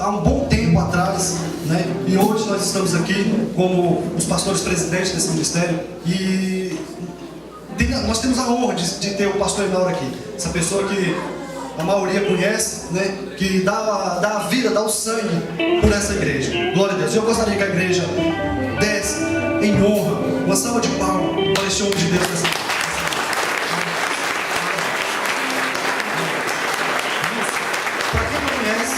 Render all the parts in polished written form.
há um bom tempo atrás, né? E hoje nós estamos aqui como os pastores presidentes desse ministério e nós temos a honra de ter o pastor Enauro aqui, essa pessoa que a maioria conhece, né? Que dá a vida, dá o sangue por essa igreja. Glória a Deus. Eu gostaria que a igreja desse em honra, uma salva de palmas para este homem de Deus nessa igreja. Para quem não conhece,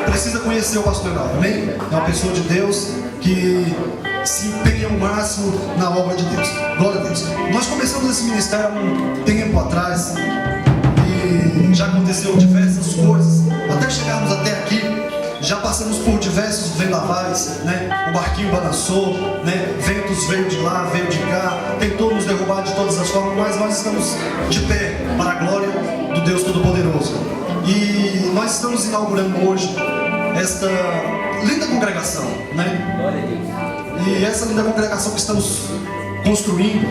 precisa conhecer o pastor Enauro, amém? É uma pessoa de Deus que se empenha ao máximo na obra de Deus. Glória a Deus. Nós começamos esse ministério há um tempo atrás e já aconteceu diversas coisas até chegarmos até aqui. Já passamos por diversos vendavais, né? O barquinho balançou, né? Ventos veio de lá, veio de cá, tentou nos derrubar de todas as formas, mas nós estamos de pé para a glória do Deus Todo-Poderoso. E nós estamos inaugurando hoje esta linda congregação, né? E essa linda congregação que estamos construindo,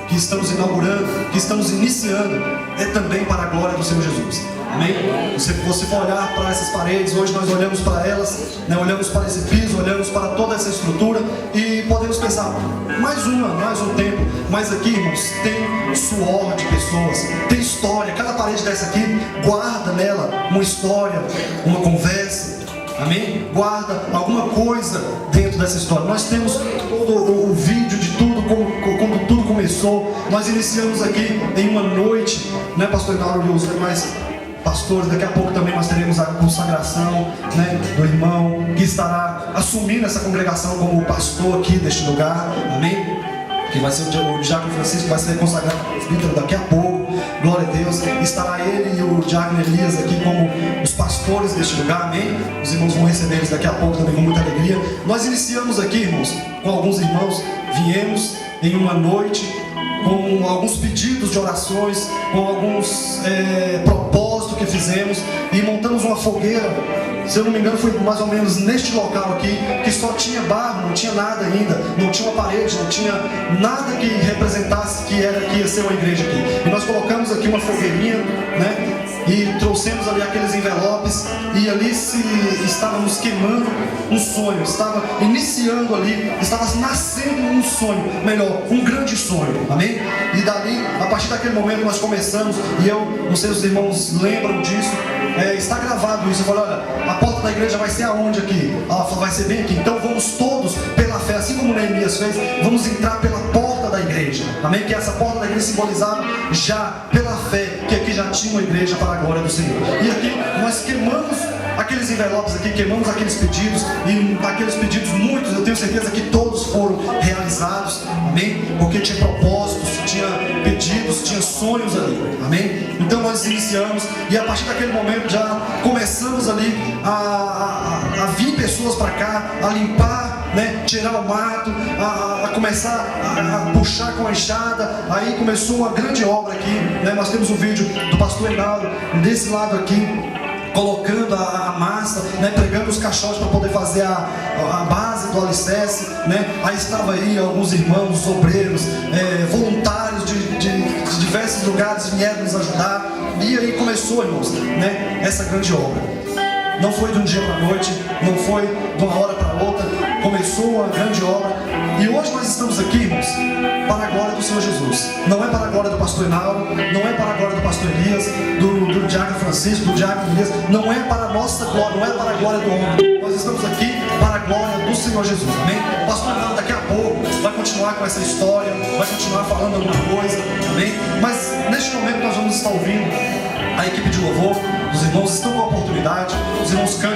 que estamos inaugurando, que estamos iniciando, é também para a glória do Senhor Jesus. Amém? Se você for olhar para essas paredes, hoje nós olhamos para elas, né? Olhamos para esse piso, olhamos para toda essa estrutura e podemos pensar, mais um tempo, mas aqui, irmãos, tem suor de pessoas, tem história. Cada parede dessa aqui guarda nela uma história, uma conversa. Amém? Guarda alguma coisa dentro dessa história. Nós temos todo o vídeo de tudo, como tudo começou. Nós iniciamos aqui em uma noite, né, pastor Enauro e os demais pastores. Daqui a pouco também nós teremos a consagração, né, do irmão que estará assumindo essa congregação como pastor aqui deste lugar. Amém? Que vai ser o Diácono Francisco, que vai ser consagrado presbítero daqui a pouco. Glória a Deus. Estará ele e o Diácono Elias aqui como os pastores deste lugar, amém? Os irmãos vão receber eles daqui a pouco também com muita alegria. Nós iniciamos aqui, irmãos, com alguns irmãos, viemos em uma noite com alguns pedidos de orações, com alguns propósitos que fizemos e montamos uma fogueira. Se eu não me engano, foi mais ou menos neste local aqui, que só tinha barro, não tinha nada ainda, não tinha uma parede, não tinha nada que representasse que ia ser uma igreja aqui. E nós colocamos aqui uma fogueirinha, né? E trouxemos ali aqueles envelopes e ali estávamos queimando um sonho, estava iniciando ali, estava nascendo um sonho, melhor, um grande sonho, amém? E dali, a partir daquele momento nós começamos, e eu, não sei se os irmãos lembram disso, está gravado isso. Eu falei, olha, a porta da igreja vai ser aonde aqui? Ela falou, vai ser bem aqui. Então vamos todos pela fé, assim como Neemias fez, vamos entrar pela porta da igreja, amém? Que essa porta da igreja simbolizava já pela fé, que aqui já tinha uma igreja para a glória do Senhor. E aqui nós queimamos aqueles envelopes aqui, queimamos aqueles pedidos, e aqueles pedidos, muitos, eu tenho certeza que todos foram realizados, amém? Porque tinha propósitos, tinha pedidos, tinha sonhos ali, amém? Então nós iniciamos, e a partir daquele momento já começamos ali a vir pessoas para cá, a limpar, né? Tirar o mato, a começar a puxar com a enxada. Aí começou uma grande obra aqui, né? Nós temos um vídeo do pastor Enauro desse lado aqui, colocando a massa, né, pregando os caixotes para poder fazer a base do alicerce, né? Aí estava aí alguns irmãos, obreiros, voluntários de diversos lugares vieram nos ajudar. E aí começou, irmãos, né, essa grande obra. Não foi de um dia para a noite, não foi de uma hora para outra, começou uma grande obra. E hoje nós estamos aqui, irmãos, para a glória do Senhor Jesus. Não é para a glória do pastor Enauro, não é para a glória do pastor Elias, do Diácono Francisco, do Diácono Elias, não é para a nossa glória, não é para a glória do homem. Nós estamos aqui para a glória do Senhor Jesus, amém? O pastor Enauro daqui a pouco vai continuar com essa história, vai continuar falando alguma coisa, amém? Mas neste momento nós vamos estar ouvindo a equipe de louvor. Os irmãos estão com a oportunidade, os irmãos cantam.